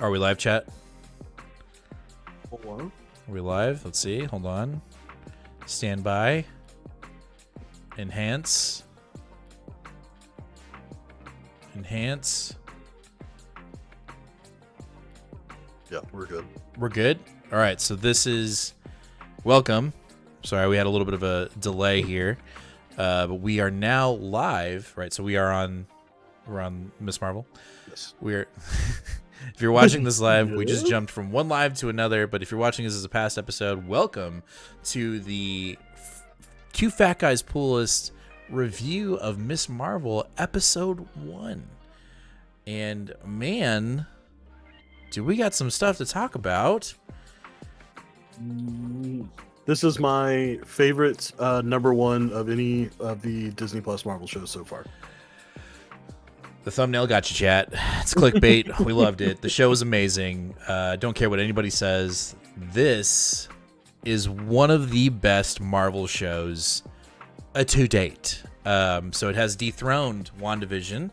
Are we live, chat? Hello? Are we live? Let's see. Hold on. Stand by. Enhance. Enhance. Yeah, we're good. We're good? All right, so this is... Welcome. Sorry, we had a little bit of a delay here. But we are now live, right? So we're on Miss Marvel. Yes. We're... If you're watching this live, we just jumped from one live to another. But if you're watching this as a past episode, welcome to the Two Fat Guys Pool List review of Miss Marvel episode 1. And man, do we got some stuff to talk about. This is my favorite number one of any of the Disney Plus Marvel shows so far. The thumbnail got you, chat. It's clickbait. We loved it. The show was amazing. Don't care what anybody says. This is one of the best Marvel shows to date. So it has dethroned WandaVision.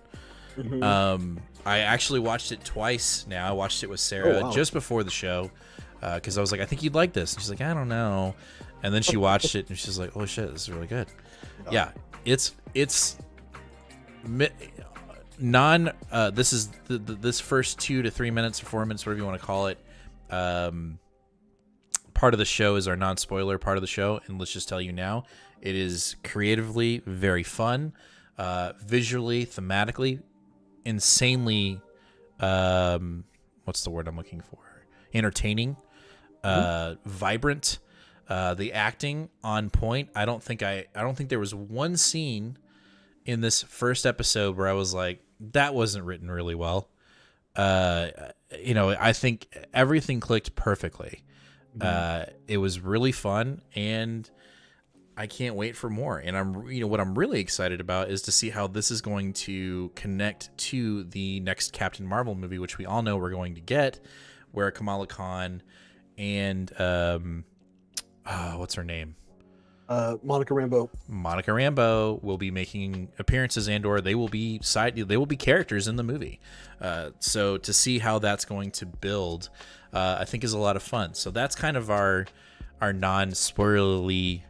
Mm-hmm. I actually watched it twice now. I watched it with Sarah just before the show because I was like, I think you'd like this. And she's like, I don't know. And then she watched it and she's like, oh shit, this is really good. Yeah, it's this is this first 2 to 3 minutes or 4 minutes, whatever you want to call it. Part of the show is our non-spoiler part of the show, and let's just tell you now, it is creatively very fun, visually, thematically, insanely, what's the word I'm looking for? Entertaining, vibrant, the acting on point. I don't think there was one scene in this first episode where I was like, that wasn't written really well. I think everything clicked perfectly. It was really fun, and I can't wait for more. And what I'm really excited about is to see how this is going to connect to the next Captain Marvel movie, which we all know we're going to get, where Kamala Khan and what's her name? Monica Rambeau will be making appearances, and/or they will be characters in the movie. So to see how that's going to build, I think is a lot of fun. So that's kind of our non-spoilery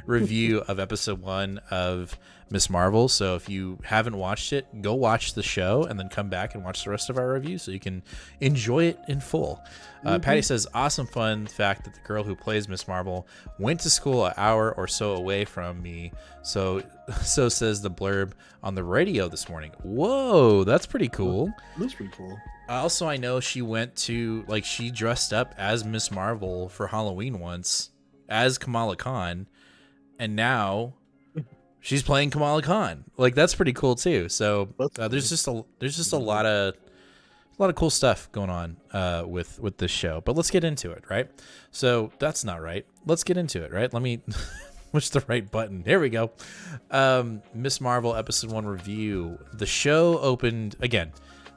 review of episode 1 of Miss Marvel. So if you haven't watched it, go watch the show and then come back and watch the rest of our review so you can enjoy it in full. Patty says, awesome fun fact that the girl who plays Miss Marvel went to school an hour or so away from me. So says the blurb on the radio this morning. Whoa, that's pretty cool. That's pretty cool. Also, I know she she dressed up as Miss Marvel for Halloween once as Kamala Khan, and now she's playing Kamala Khan. Like, that's pretty cool too. So there's just a lot of cool stuff going on with this show. But let's get into it, right? So that's not right. Let's get into it, right? Let me push the right button. Here we go. Miss Marvel episode 1 review. The show opened again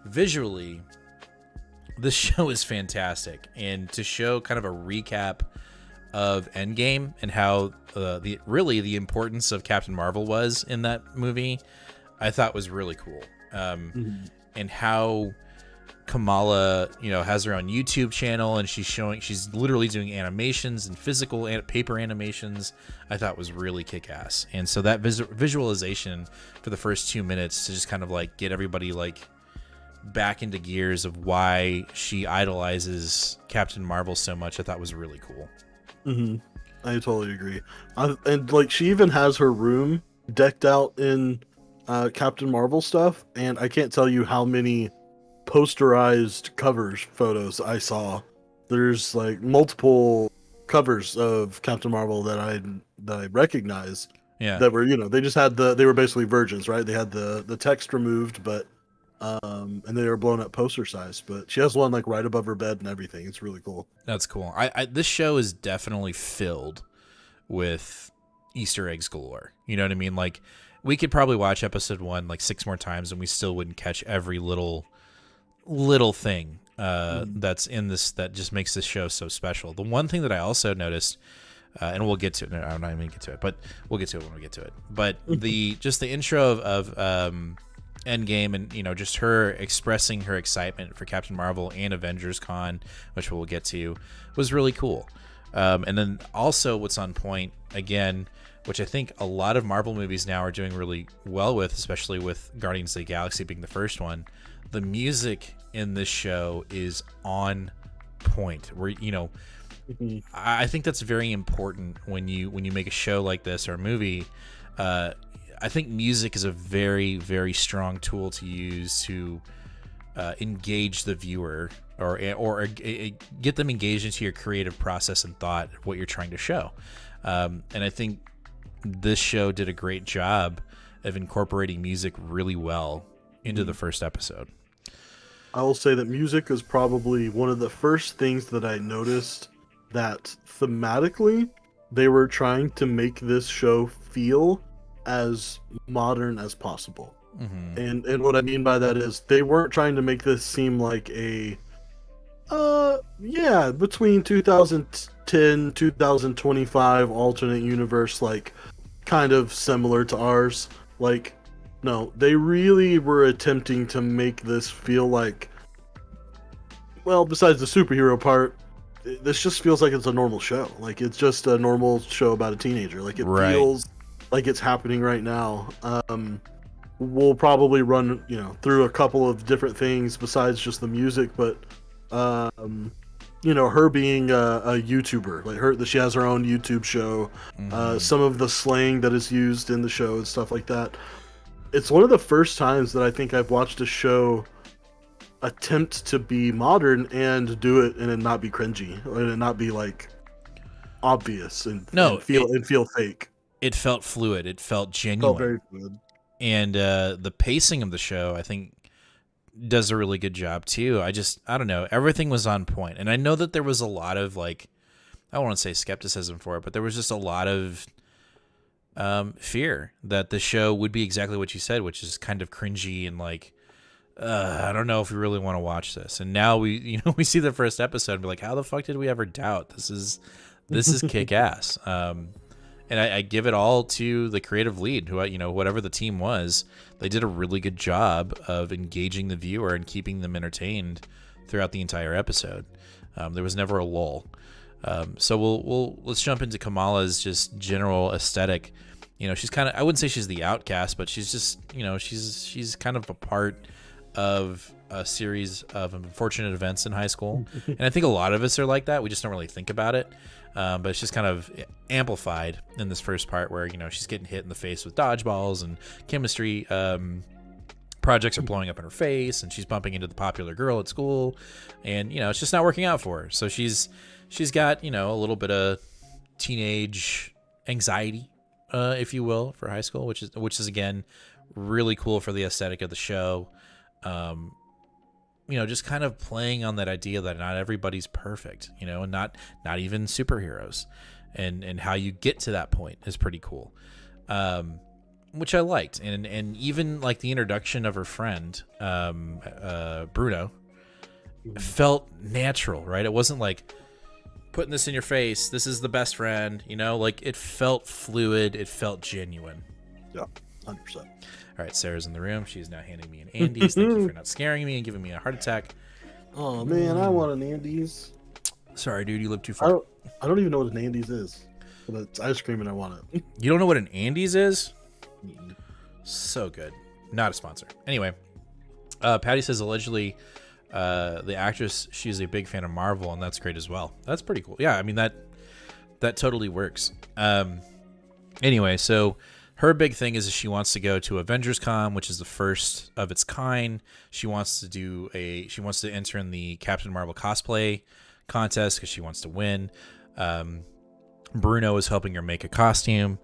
visually. This show is fantastic, and to show kind of a recap of Endgame and how the importance of Captain Marvel was in that movie, I thought was really cool. And how Kamala, has her own YouTube channel, and she's literally doing animations and physical and paper animations, I thought was really kick-ass. And so that visualization for the first 2 minutes to just kind of like get everybody like back into gears of why she idolizes Captain Marvel so much, I thought was really cool. I totally agree. And like, she even has her room decked out in Captain Marvel stuff, and I can't tell you how many posterized covers photos I saw. There's like multiple covers of Captain Marvel that I recognize. Yeah. That were, they just had they were basically virgins, right? They had the text removed, but and they were blown up poster size. But she has one like right above her bed and everything. It's really cool. That's cool. This show is definitely filled with Easter eggs galore. You know what I mean? Like, we could probably watch episode 1 like 6 more times and we still wouldn't catch every little thing that's in this that just makes this show so special. The one thing that I also noticed, and we'll get to it. No, I'm not even gonna get to it, but we'll get to it when we get to it. But the intro of Endgame, and just her expressing her excitement for Captain Marvel and Avengers Con, which we'll get to, was really cool. And then also what's on point again, which I think a lot of Marvel movies now are doing really well with, especially with Guardians of the Galaxy being the first one. The music in this show is on point. Where I think that's very important when you make a show like this or a movie. I think music is a very, very strong tool to use to engage the viewer or get them engaged into your creative process and thought of what you're trying to show. And I think this show did a great job of incorporating music really well into the first episode. I will say that music is probably one of the first things that I noticed that thematically they were trying to make this show feel as modern as possible. Mm-hmm. And what I mean by that is they weren't trying to make this seem like a between 2010 2025 alternate universe, like kind of similar to ours. Like, no, they really were attempting to make this feel like, well, besides the superhero part, this just feels like it's a normal show. Like, it's just a normal show about a teenager. Like, it feels like it's happening right now. We'll probably run, through a couple of different things besides just the music, but her being a YouTuber, like that she has her own YouTube show, some of the slang that is used in the show and stuff like that. It's one of the first times that I think I've watched a show attempt to be modern and do it and it not be cringy and it not be like obvious and feel fake. It felt fluid. It felt genuine. Felt very fluid. And the pacing of the show, I think, does a really good job too. I don't know. Everything was on point. And I know that there was a lot of, like, I don't want to say skepticism for it, but there was just a lot of fear that the show would be exactly what you said, which is kind of cringy and like, I don't know if we really want to watch this. And now we see the first episode and be like, how the fuck did we ever doubt this is kick ass? And I give it all to the creative lead, who, whatever the team was, they did a really good job of engaging the viewer and keeping them entertained throughout the entire episode. There was never a lull. So let's jump into Kamala's just general aesthetic. She's kind of, I wouldn't say she's the outcast, but she's just, she's kind of a part of a series of unfortunate events in high school. And I think a lot of us are like that. We just don't really think about it. But it's just kind of amplified in this first part where, she's getting hit in the face with dodgeballs and chemistry projects are blowing up in her face, and she's bumping into the popular girl at school, and, it's just not working out for her. So she's got, a little bit of teenage anxiety, if you will, for high school, which is again, really cool for the aesthetic of the show. Just kind of playing on that idea that not everybody's perfect, and not even superheroes, and how you get to that point is pretty cool, which I liked. And even like the introduction of her friend, Bruno, felt natural, right? It wasn't like putting this in your face, this is the best friend, like it felt fluid, it felt genuine. Yeah, 100%. All right, Sarah's in the room. She's now handing me an Andes. Thank you for not scaring me and giving me a heart attack. Oh man, I want an Andes. Sorry, dude, you live too far. I don't even know what an Andes is, but it's ice cream and I want it. You don't know what an Andes is? So good. Not a sponsor. Anyway, Patty says allegedly the actress, she's a big fan of Marvel, and that's great as well. That's pretty cool. Yeah, I mean, that totally works. Anyway, so her big thing is she wants to go to Avengers Con, which is the first of its kind. She wants to enter in the Captain Marvel cosplay contest because she wants to win. Bruno is helping her make a costume.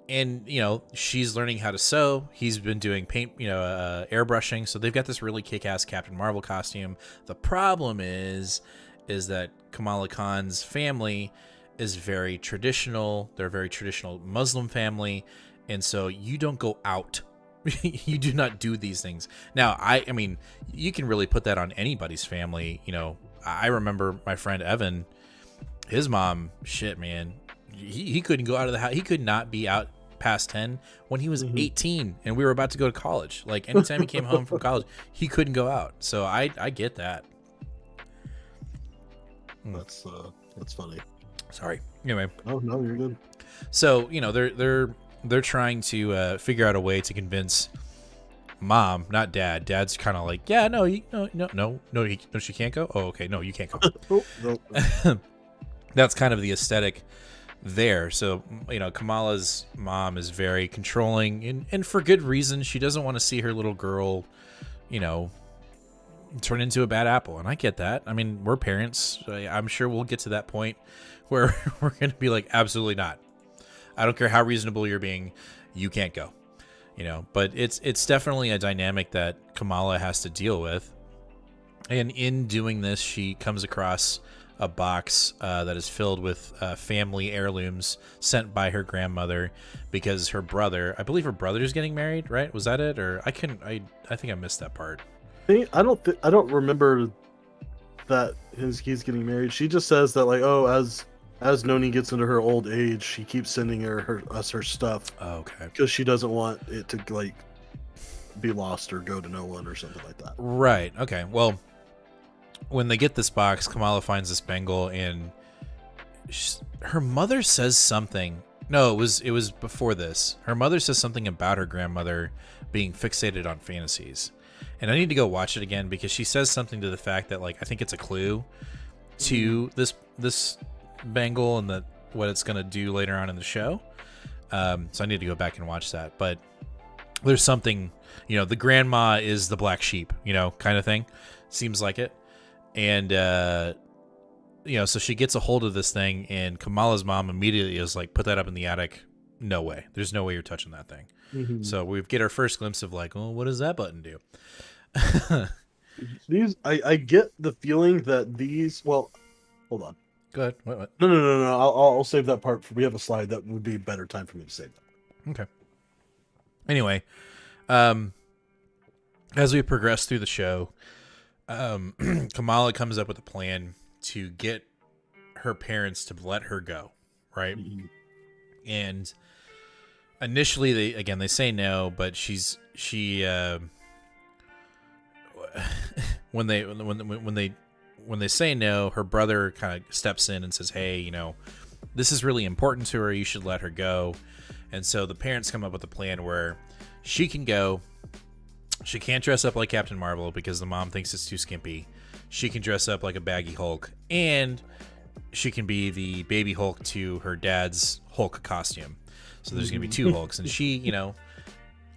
And she's learning how to sew. He's been doing paint, airbrushing. So they've got this really kick-ass Captain Marvel costume. The problem is that Kamala Khan's family is very traditional. They're a very traditional Muslim family, and so you don't go out. You do not do these things. Now, I mean, you can really put that on anybody's family. I remember my friend Evan, his mom, shit, man, he couldn't go out of the house. He could not be out past 10 when he was 18 and we were about to go to college. Like anytime he came home from college, he couldn't go out. So I get that. That's funny. Sorry. Anyway. Oh no, you're good. So, you know, they're trying to figure out a way to convince mom, not dad. Dad's kind of like, yeah, no, she can't go. Oh, okay, no, you can't go. Oh, no. That's kind of the aesthetic there. So, you know, Kamala's mom is very controlling, and for good reason. She doesn't want to see her little girl, you know, turn into a bad apple, and I get that. I mean, we're parents. I'm sure we'll get to that point where we're going to be like, absolutely not. I don't care how reasonable you're being, you can't go. You know, but it's definitely a dynamic that Kamala has to deal with. And in doing this, she comes across a box that is filled with family heirlooms sent by her grandmother because her brother, I believe her brother is getting married, right? Was that it? Or I think I missed that part. I don't remember that he's getting married. She just says that, like, oh, as Noni gets into her old age, she keeps sending us her stuff. Oh, okay. Because she doesn't want it to, like, be lost or go to no one or something like that. Right. Okay. Well, when they get this box, Kamala finds this bangle, and her mother says something. No, it was before this. Her mother says something about her grandmother being fixated on fantasies. And I need to go watch it again because she says something to the fact that, like, I think it's a clue to this bangle and what it's going to do later on in the show. So I need to go back and watch that. But there's something, you know, the grandma is the black sheep, you know, kind of thing. Seems like it. And, you know, so she gets a hold of this thing, and Kamala's mom immediately is like, put that up in the attic. No way. There's no way you're touching that thing. Mm-hmm. So we get our first glimpse of, like, oh, what does that button do? I get the feeling that these, well, hold on. Go ahead. What? No. I'll save that part. We have a slide that would be a better time for me to save that. Okay. Anyway, as we progress through the show, Kamala comes up with a plan to get her parents to let her go, right? Mm-hmm. And initially, they say no, but when they say no, her brother kind of steps in and says, hey, you know, this is really important to her. You should let her go. And so the parents come up with a plan where she can go. She can't dress up like Captain Marvel because the mom thinks it's too skimpy. She can dress up like a baggy Hulk, and she can be the baby Hulk to her dad's Hulk costume. So there's going to be two Hulks, and she, you know,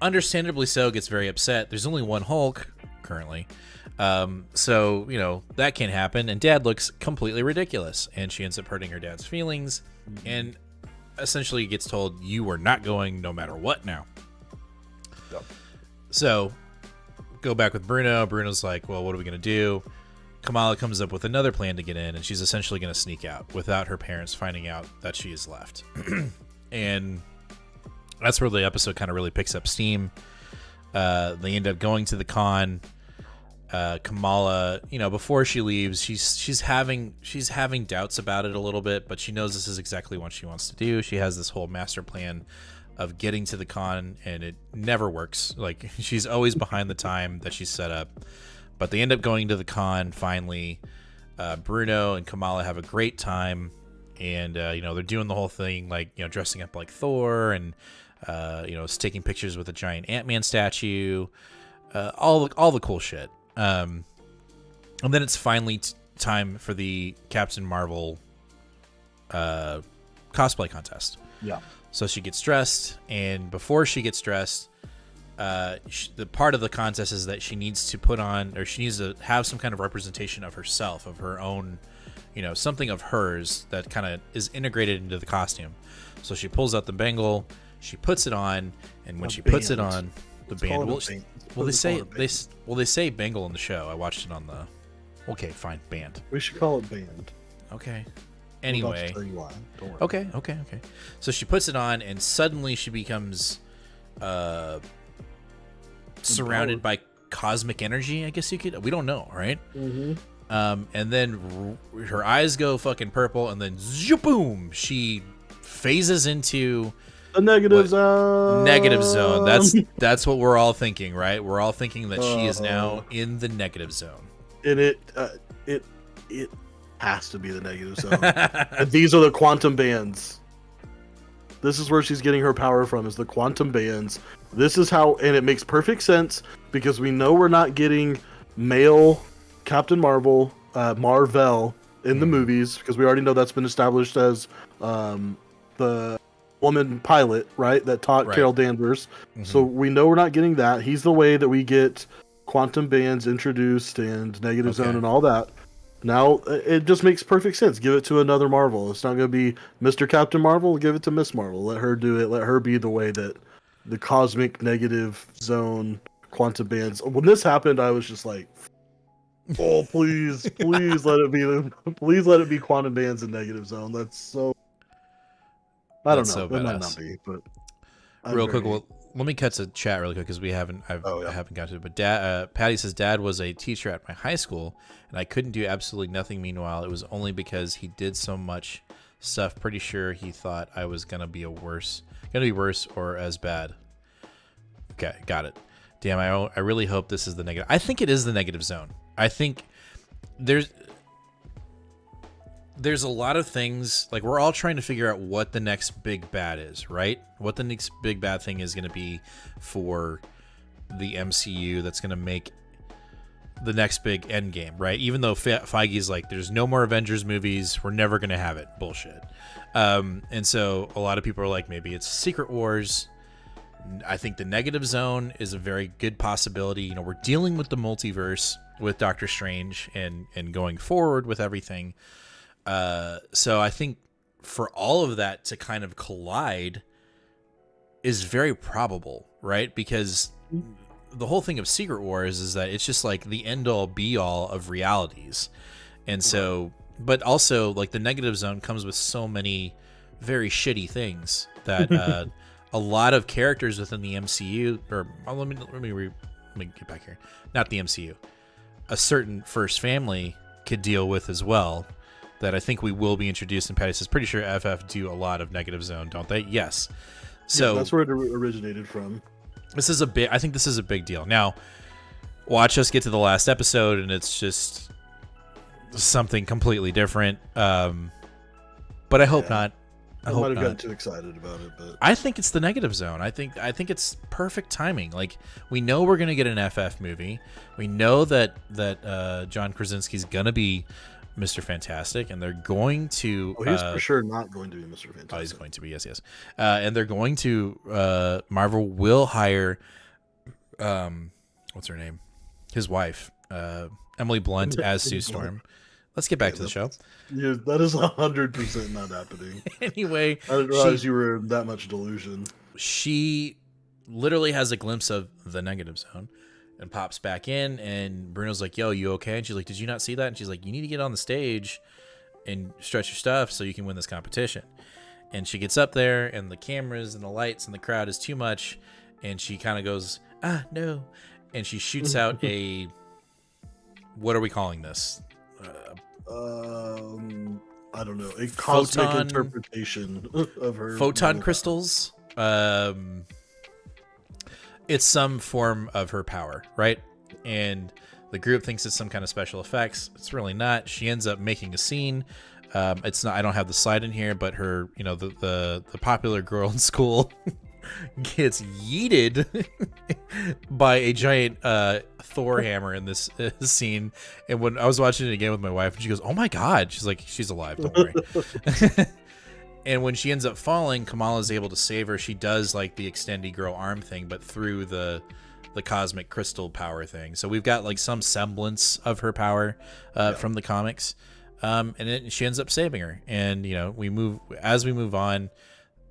understandably so, gets very upset. There's only one Hulk currently. So, you know, that can't happen, and dad looks completely ridiculous, and she ends up hurting her dad's feelings, and essentially gets told, you are not going no matter what now. Yep. So go back with Bruno. Bruno's like, well, what are we going to do? Kamala comes up with another plan to get in, and she's essentially going to sneak out without her parents finding out that she is left. And that's where the episode kind of really picks up steam. They end up going to the con. Kamala, you know, before she leaves, she's having doubts about it a little bit, but she knows this is exactly what she wants to do. She has this whole master plan of getting to the con, and it never works. Like, she's always behind the time that she's set up. But they end up going to the con finally. Bruno and Kamala have a great time, and you know, they're doing the whole thing, like, you know, dressing up like Thor, and you know, taking pictures with a giant Ant-Man statue, all the cool shit. And then it's finally time for the Captain Marvel cosplay contest. Yeah. So she gets dressed, and before she gets dressed, the part of the contest is that she needs to put on, or she needs to have some kind of representation of herself, of her own, you know, something of hers that kind of is integrated into the costume. So she pulls out the bangle, she puts it on, and when she puts it on, the band. Well, they say bangle in the show. I watched it on the. Okay, fine, band. We should call it band. Okay. Anyway. Don't worry. Okay. So she puts it on, and suddenly she becomes surrounded by cosmic energy, I guess you could. We don't know, right? Mm-hmm. And then her eyes go fucking purple, and then boom, she phases into The negative What zone. negative zone? That's what we're all thinking, right? We're all thinking that she is now in the negative zone. And it has to be the negative zone. And these are the quantum bands. This is where she's getting her power from, is the quantum bands. This is how, and it makes perfect sense because we know we're not getting male Captain Marvel, Marvel in the movies, because we already know that's been established as the woman pilot, right? That taught Right. Carol Danvers. So we know we're not getting that. He's the way that we get quantum bands introduced and negative zone and all that. Now it just makes perfect sense. Give it to another Marvel. It's not going to be Mr. Captain Marvel. Give it to Miss Marvel. Let her do it. Let her be the way that the cosmic negative zone quantum bands. When this happened, I was just like, "Oh, please, please let it be. Please let it be quantum bands and negative zone." That's so. I don't know. So It might badass. not be, but Real quick, well, let me cut to chat really quick because I haven't got to it. But Patty says Dad was a teacher at my high school, and I couldn't do absolutely nothing. Meanwhile, it was only because he did so much stuff. Pretty sure he thought I was gonna be worse or as bad. Okay, got it. Damn, I really hope this is the negative. I think it is the negative zone. I think there's a lot of things, like we're all trying to figure out what the next big bad is, right? What the next big bad thing is going to be for the MCU that's going to make the next big end game, right? Even though Feige's like, there's no more Avengers movies, we're never going to have it. Bullshit. And so a lot of people are like, maybe it's Secret Wars. I think the negative zone is a very good possibility. You know, we're dealing with the multiverse with Doctor Strange and going forward with everything. So I think for all of that to kind of collide is very probable, right? Because the whole thing of Secret Wars is that it's just like the end all be all of realities. And so, but also like the negative zone comes with so many very shitty things that a lot of characters within the MCU, or let me get back here. Not the MCU. A certain first family could deal with as well. That I think we will be introduced. And Patty says, pretty sure FF do a lot of negative zone, don't they? Yes. So yeah, that's where it originated from. I think this is a big deal. Now, watch us get to the last episode, and it's just something completely different. But I hope not. I might have gotten too excited about it, but I think it's the negative zone. I think it's perfect timing. Like, we know we're gonna get an FF movie. We know that John Krasinski's gonna be Mr. Fantastic, and they're going to. Oh, he's for sure not going to be Mr. Fantastic. Oh, he's going to be, yes. And they're going to. Marvel will hire. What's her name? His wife, Emily Blunt, as Sue Storm. Let's get back to the show. Yeah, that is 100% not happening. Anyway, I didn't realize you were in that much delusion. She literally has a glimpse of the negative zone. And pops back in, and Bruno's like, yo, you okay? And she's like, did you not see that? And she's like, you need to get on the stage and stretch your stuff so you can win this competition. And she gets up there, and the cameras and the lights and the crowd is too much. And she kind of goes, no. And she shoots out a, what are we calling this? I don't know. A cosmic interpretation of her. Photon crystals. It's some form of her power, right? And the group thinks it's some kind of special effects. It's really not. She ends up making a scene. It's not. I don't have the slide in here, but her, you know, the popular girl in school gets yeeted by a giant Thor hammer in this scene. And when I was watching it again with my wife, and she goes, "Oh my god!" She's like, "She's alive. Don't worry." And when she ends up falling, Kamala's able to save her. She does like the extendy girl arm thing, but through the cosmic crystal power thing. So we've got like some semblance of her power from the comics. And then she ends up saving her. And you know, we move on.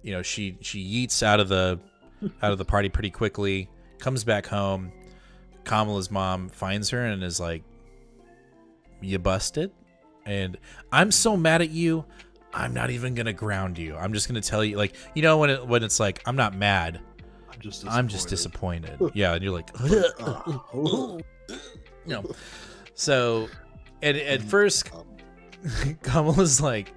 You know, she yeets out of the party pretty quickly. Comes back home. Kamala's mom finds her and is like, "You busted?" And I'm so mad at you. I'm not even gonna ground you. I'm just gonna tell you, like, you know, when it's like, I'm not mad. I'm just disappointed. Yeah, and you're like, you know. So, and at first, Kamala's like,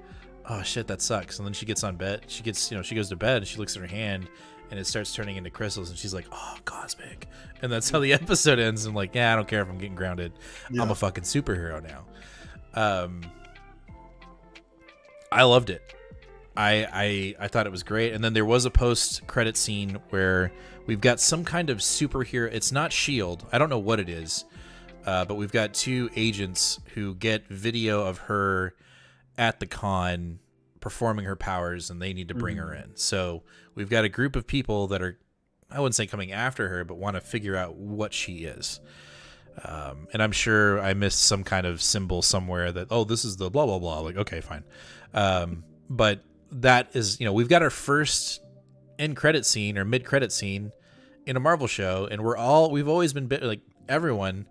oh shit, that sucks. And then she gets on bed. She goes to bed and she looks at her hand and it starts turning into crystals and she's like, oh, cosmic. And that's how the episode ends. I'm like, yeah, I don't care if I'm getting grounded. Yeah. I'm a fucking superhero now. I loved it. I thought it was great. And then there was a post-credit scene where we've got some kind of superhero. It's not S.H.I.E.L.D. I don't know what it is. But we've got 2 agents who get video of her at the con performing her powers, and they need to bring her in. So we've got a group of people that are, I wouldn't say coming after her, but want to figure out what she is. And I'm sure I missed some kind of symbol somewhere that, oh, this is the blah, blah, blah. Like, okay, fine. But that is, we've got our first end credit scene or mid credit scene in a Marvel show. And we've always been like everyone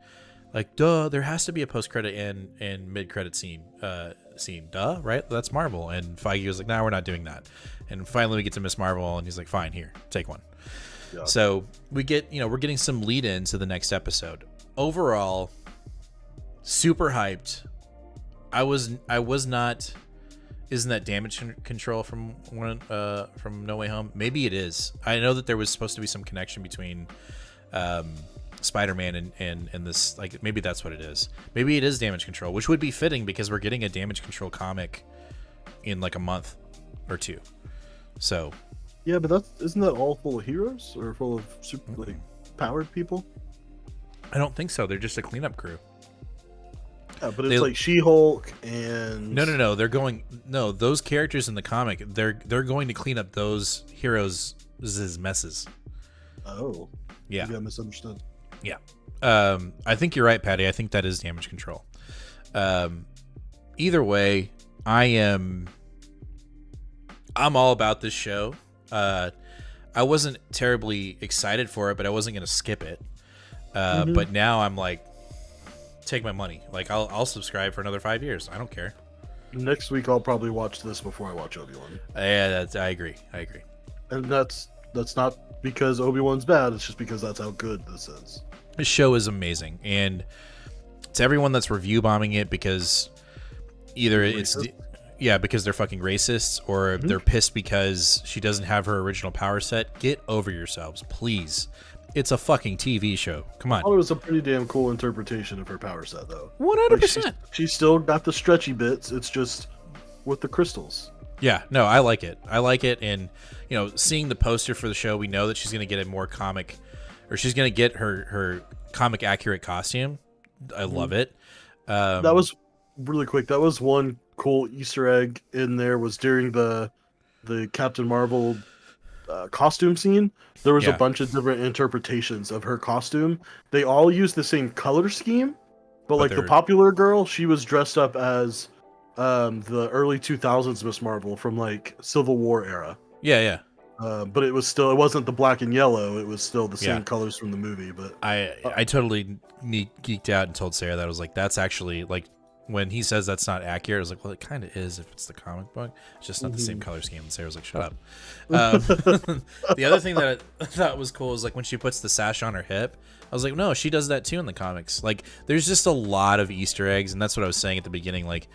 like, duh, there has to be a post credit and mid credit scene, duh, right? That's Marvel. And Feige was like, nah, we're not doing that. And finally we get to Miss Marvel and he's like, fine, here, take one. Yeah. So we get, we're getting some lead in to the next episode. Overall, super hyped. I was not. Isn't that damage control from No Way Home? Maybe it is. I know that there was supposed to be some connection between Spider-Man and this. Like, maybe that's what it is. Maybe it is damage control, which would be fitting because we're getting a damage control comic in like a month or 2. So. Yeah, but isn't that all full of heroes or full of super powered people? I don't think so. They're just a cleanup crew. Yeah, but it's like She-Hulk and no. Those characters in the comic, they're going to clean up those heroes' messes. Oh, yeah. Maybe I misunderstood. Yeah, I think you're right, Patty. I think that is damage control. Either way, I'm all about this show. I wasn't terribly excited for it, but I wasn't going to skip it. But now I'm like, take my money. Like, I'll subscribe for another 5 years. I don't care. Next week I'll probably watch this before I watch Obi-Wan. Yeah, I agree. And that's not because Obi-Wan's bad. It's just because that's how good this is. This show is amazing, and to everyone that's review bombing it because either because they're fucking racists or they're pissed because she doesn't have her original power set. Get over yourselves, please. It's a fucking TV show. Come on. Oh, it was a pretty damn cool interpretation of her power set, though. 100%. She's still got the stretchy bits. It's just with the crystals. Yeah, no, I like it. And, seeing the poster for the show, we know that she's going to get a more comic, or she's going to get her comic accurate costume. I love it. That was really quick. That was one cool Easter egg in there was during the Captain Marvel costume scene. There was a bunch of different interpretations of her costume. They all used the same color scheme, but like the popular girl, she was dressed up as the early 2000s Miss Marvel from like Civil War era. Yeah. But it wasn't the black and yellow. It was still the same colors from the movie. But I totally geeked out and told Sarah that I was like, that's actually like, when he says that's not accurate, I was like, well, it kind of is if it's the comic book. It's just not the same color scheme. And Sarah's like, shut up. The other thing that I thought was cool is like when she puts the sash on her hip, I was like, no, she does that too in the comics. Like, there's just a lot of Easter eggs, and that's what I was saying at the beginning. Like,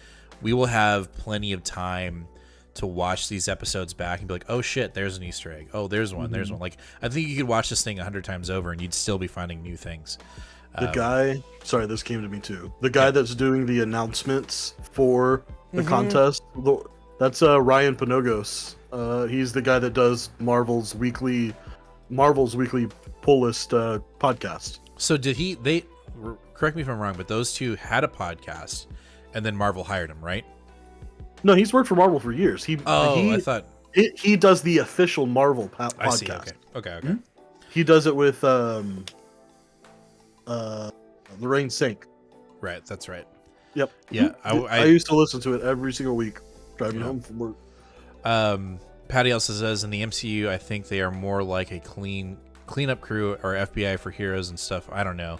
we will have plenty of time to watch these episodes back and be like, oh shit, there's an Easter egg. Oh, there's one. There's one. Like, I think you could watch this thing 100 times over and you'd still be finding new things. The guy, sorry, this came to me too. The guy that's doing the announcements for the contest, that's Ryan Panogos. He's the guy that does Marvel's weekly pull list podcast. So they correct me if I'm wrong, but those two had a podcast, and then Marvel hired him, right? No, he's worked for Marvel for years. I thought he does the official Marvel podcast. I see. Okay. Mm-hmm. He does it with Lorraine Sink. Right, that's right. Yep. Yeah, I used to listen to it every single week driving home from work. Patty also says in the MCU, I think they are more like a cleanup crew or FBI for heroes and stuff. I don't know,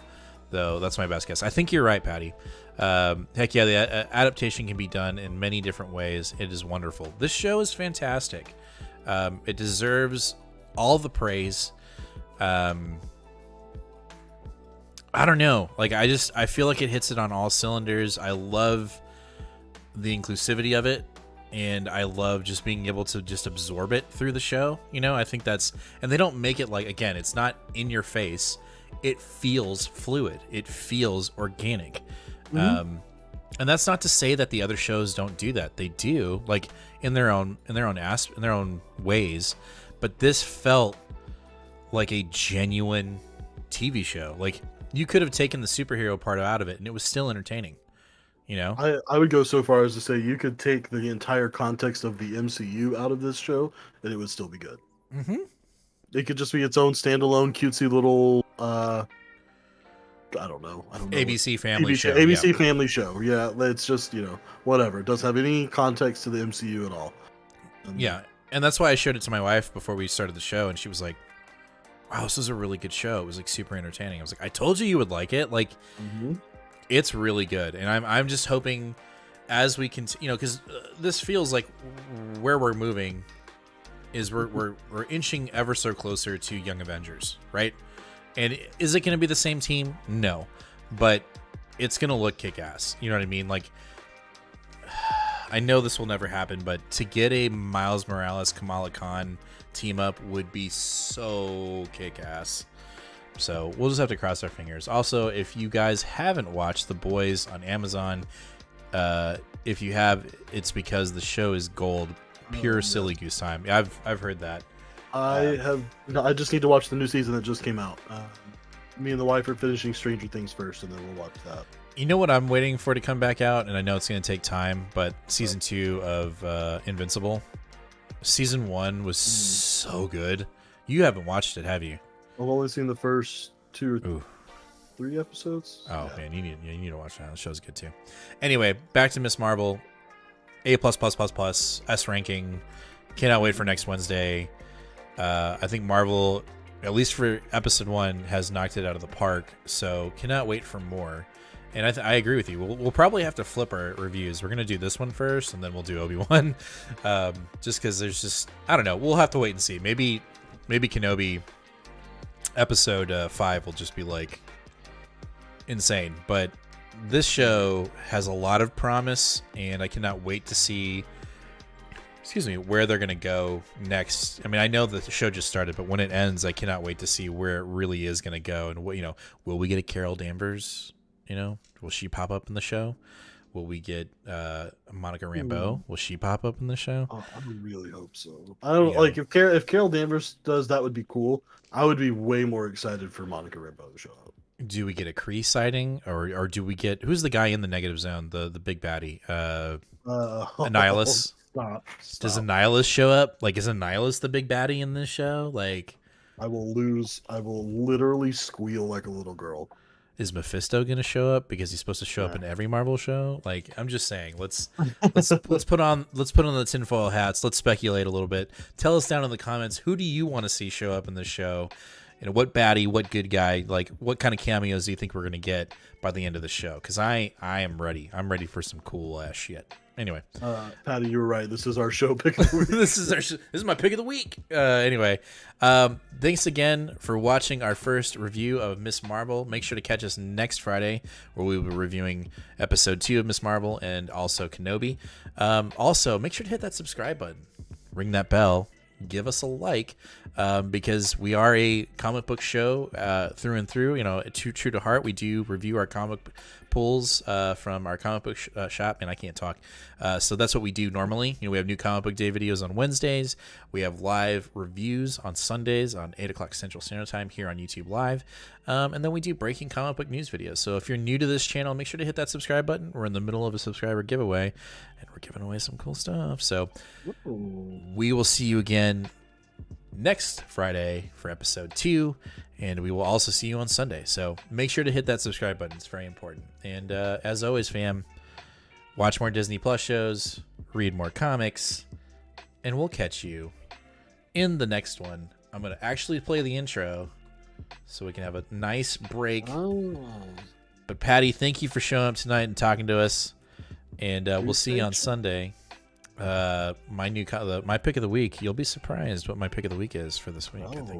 though. That's my best guess. I think you're right, Patty. Heck yeah, the adaptation can be done in many different ways. It is wonderful. This show is fantastic. It deserves all the praise. I don't know. Like, I feel like it hits it on all cylinders. I love the inclusivity of it. and I love just being able to just absorb it through the show. You know, I think that's, and they don't make it like, again, it's not in your face. It feels fluid. It feels organic. And that's not to say that the other shows don't do that. They do, like in their own ways. But this felt like a genuine TV show. Like you could have taken the superhero part out of it, and it was still entertaining. You know, I would go so far as to say you could take the entire context of the MCU out of this show, and it would still be good. mm-hmm. It could just be its own standalone, cutesy little. I don't know. ABC Family ABC, Show. ABC Yeah. Family Show. Yeah, it's just whatever. It doesn't have any context to the MCU at all. Yeah, and that's why I showed it to my wife before we started the show, and she was like, "Wow, this is a really good show. It was like super entertaining." I was like, "I told you would like it. Like, it's really good." And I'm just hoping as we continue, because this feels like where we're moving is we're inching ever so closer to Young Avengers, right? And is it going to be the same team? No, but it's going to look kick-ass. You know what I mean? Like, I know this will never happen, but to get a Miles Morales, Kamala Khan team up would be so kick-ass. So we'll just have to cross our fingers. Also, if you guys haven't watched The Boys on Amazon, if you have, it's because the show is gold, pure silly goose time. I've heard that. I just need to watch the new season that just came out. Me and the wife are finishing Stranger Things first, and then we'll watch that. You know what I'm waiting for to come back out, and I know it's going to take time, but season 2 of Invincible. Season 1 was so good. You haven't watched it, have you? I've only seen the first 2 or Ooh. 3 episodes. Oh, man, you need to watch that. The show's good, too. Anyway, back to Miss Marvel. A++++, S ranking. Cannot wait for next Wednesday. I think Marvel, at least for episode 1, has knocked it out of the park, so cannot wait for more. And I agree with you. We'll probably have to flip our reviews. We're going to do this one first, and then we'll do Obi-Wan. Just because there's just, I don't know. We'll have to wait and see. Maybe Kenobi episode 5 will just be like insane. But this show has a lot of promise, and I cannot wait to see where they're going to go next. I mean, I know the show just started, but when it ends, I cannot wait to see where it really is going to go. And what, will we get a Carol Danvers? Will she pop up in the show? Will we get Monica Rambeau? Will she pop up in the show? Oh, I really hope so. I don't like if Carol Danvers does, that would be cool. I would be way more excited for Monica Rambeau to show up. Do we get a Kree sighting, or do we get, who's the guy in the negative zone, the big baddie? Annihilus. Stop. Does Annihilus show up? Like, is Annihilus the big baddie in this show? Like, I will literally squeal like a little girl. Is Mephisto gonna show up because he's supposed to show up in every Marvel show? Like, I'm just saying, let's put on the tinfoil hats. Let's speculate a little bit. Tell us down in the comments, who do you want to see show up in this show? What baddie, what good guy, like what kind of cameos do you think we're gonna get by the end of the show? Because I am ready. I'm ready for some cool ass shit. Anyway, Patty, you were right. This is our show pick of the week. this is my pick of the week. Anyway, thanks again for watching our first review of Miss Marvel. Make sure to catch us next Friday, where we will be reviewing episode 2 of Miss Marvel and also Kenobi. Also, make sure to hit that subscribe button, ring that bell, give us a like, because we are a comic book show through and through. True to heart. We do review our comic pulls from our comic book shop, and I can't talk. So that's what we do normally. We have new comic book day videos on Wednesdays. We have live reviews on Sundays on 8 o'clock Central Standard Time here on YouTube Live. And then we do breaking comic book news videos. So if you're new to this channel, make sure to hit that subscribe button. We're in the middle of a subscriber giveaway, and we're giving away some cool stuff. So we will see you again next Friday for episode 2, and we will also see you on Sunday. So make sure to hit that subscribe button. It's very important. And as always, fam, watch more Disney Plus shows, read more comics, and we'll catch you in the next one. I'm going to actually play the intro so we can have a nice break. But Patty, thank you for showing up tonight and talking to us, and we'll see you on Sunday. My pick of the week. You'll be surprised what my pick of the week is for this week. I think.